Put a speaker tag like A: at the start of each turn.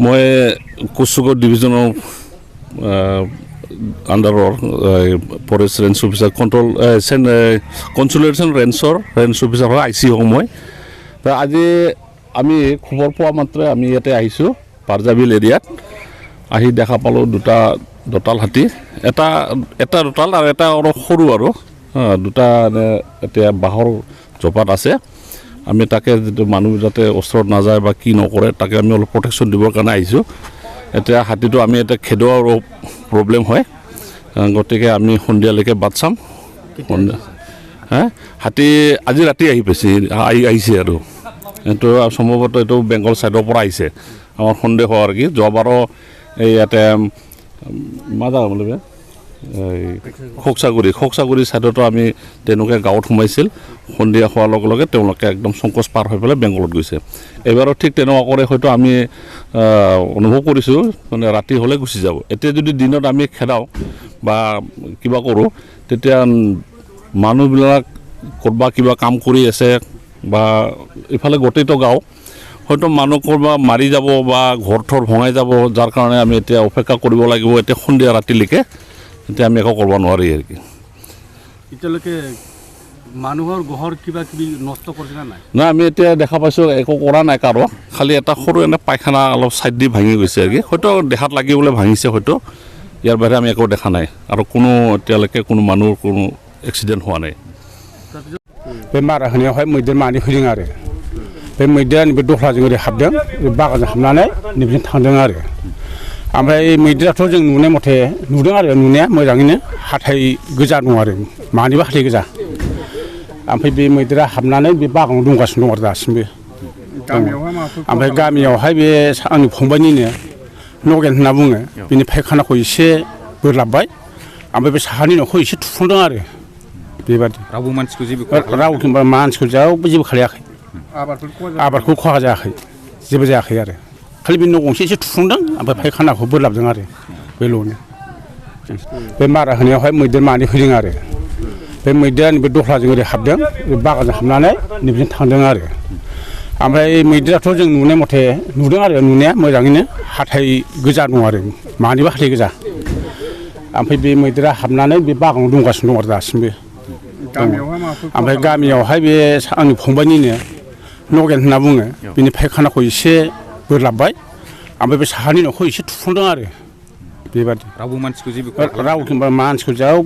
A: মই কোচুগড় ডিভিজনৰ আণ্ডাৰৰ ফৰেষ্ট ৰেঞ্জ অফিচাৰ কনচুলেশ্যন ৰেঞ্জ অফিচাৰ হয় IC হওঁ মই। আজি আমি খবৰ পোৱা মাত্ৰে আমি ইয়াতে আহিছোঁ পাৰজাবিল এৰিয়াত। আহি দেখা পালোঁ দুটা দঁতাল হাতী, এটা দঁতাল আৰু এটা অলপ সৰু আৰু দুটা এতিয়া বাঁহৰ জপাত আছে। আমি তাকে যিটো মানুহ যাতে ওচৰত নাযায় বা কি নকৰে তাকে আমি অলপ প্ৰটেকশ্যন দিবৰ কাৰণে আহিছোঁ। এতিয়া হাতীটো আমি এতিয়া খেদোৱাৰ প্ৰব্লেম হয়, গতিকে আমি সন্ধিয়ালৈকে বাট চাম। হাতী আজি ৰাতি আহিছে আৰু এইটো সম্ভৱতঃ এইটো বেংগল ছাইডৰ পৰা আহিছে আমাৰ সন্দেহ আৰু কি। যোৱাবাৰো এই ইয়াতে মাজা বুলিব খোকচাগুৰি ছাইডতো আমি তেনেকৈ গাঁৱত সোমাইছিল। সন্ধিয়া হোৱাৰ লগে লগে তেওঁলোকে একদম সংকোচ পাৰ হৈ পেলাই বেংগলত গৈছে। এইবাৰো ঠিক তেনেকুৱা কৰে হয়তো আমি অনুভৱ কৰিছোঁ, মানে ৰাতি হ'লে গুচি যাব। এতিয়া যদি দিনত আমি খেদাওঁ বা কিবা কৰোঁ তেতিয়া মানুহবিলাক ক'ৰবাত কিবা কাম কৰি আছে বা ইফালে গোটেইটো গাঁও হয়তো মানুহ ক'ৰবাত মাৰি যাব বা ঘৰ থৰ ভঙাই যাব, যাৰ কাৰণে আমি এতিয়া অপেক্ষা কৰিব লাগিব এতিয়া সন্ধিয়া ৰাতিলৈকে। এতিয়া আমি একো কৰিব নোৱাৰি আৰু কি।
B: এতিয়ালৈকে মানুহৰ ঘৰ কিবা কিবি নষ্ট কৰিছে নাই?
A: নাই, আমি এতিয়া দেখা পাইছোঁ একো কৰা নাই কাৰো, খালি এটা সৰু এনে পায়খানা অলপ ছাইড দি ভাঙি গৈছে আৰু কি। হয়তো দেখাত লাগিবলৈ ভাঙিছে হয়তো, ইয়াৰ বাহিৰে আমি একো দেখা নাই। আৰু কোনো এতিয়ালৈকে কোনো মানুহৰ কোনো এক্সিডেণ্ট হোৱা নাই।
C: बे मारा होनायावहाय मैदेर मानै फैदों आरो बे मैदेरा नैबे दख्लाजों ओरै हाबदों, बे बागानजों हाबनानै नैबेजों थांदों आरो। ओमफ्राय मैदेराथ' जों नुनाय मथे नुदों आरो नुनाया मोजाङैनो, हाथाइ गोजा दं आरो मानैबो हाथाइ गोजा। ओमफ्राय बे मैदेरा हाबनानै बे बागानाव दंगासिनो दं आरो दासिमबो। ओमफ्राय गामियावहाय बे आंनि फंबायनिनो नगेन होनना बुङो, बिनि फायखानाखौ एसे बोरलाबबाय, ओमफ्राय बे साहानि न'खौ एसे थुफ्लंदों आरो बेबादि।
B: रावबो मानसिखौ जेबो
C: रावखौ मानसिखौ जेबो खालायाखै, आबादखौ खहा जायाखै, जेबो जायाखै आरो खालि बे न' गंसे एसे थुफ्लंदों ओमफ्राय फायखानाखौ बोरलाबदों आरो बेल'नो। बे मारा होनायावहाय मैदेर मानै फैदों आरो बे मैदेरा नैबे दख्लाजों ओरै हाबदों, बे बागानजों हाबनानै नैबेजों थांदों आरो। ओमफ्राय मैदेराथ' जों नुनाय मथे नुदों आरो नुनाया मोजाङैनो, हाथाइ गोजा दं आरो मानैबो हाथाइ गोजा। ओमफ्राय बे मैदेरा हाबनानै बे बागानाव दंगासिनो दं आरो दासिमबो। ओमफ्राय गामियावहाय बे आंनि फंबायनिनो नगेन होनना बुङो, बिनि फायखानाखौ एसे बोरलाबबाय, ओमफ्राय बे साहानि न'खौ एसे थुफ्लंदों आरो बेबादि।
B: रावबो मानसिखौ जेबो
C: रावखौ मानसिखौ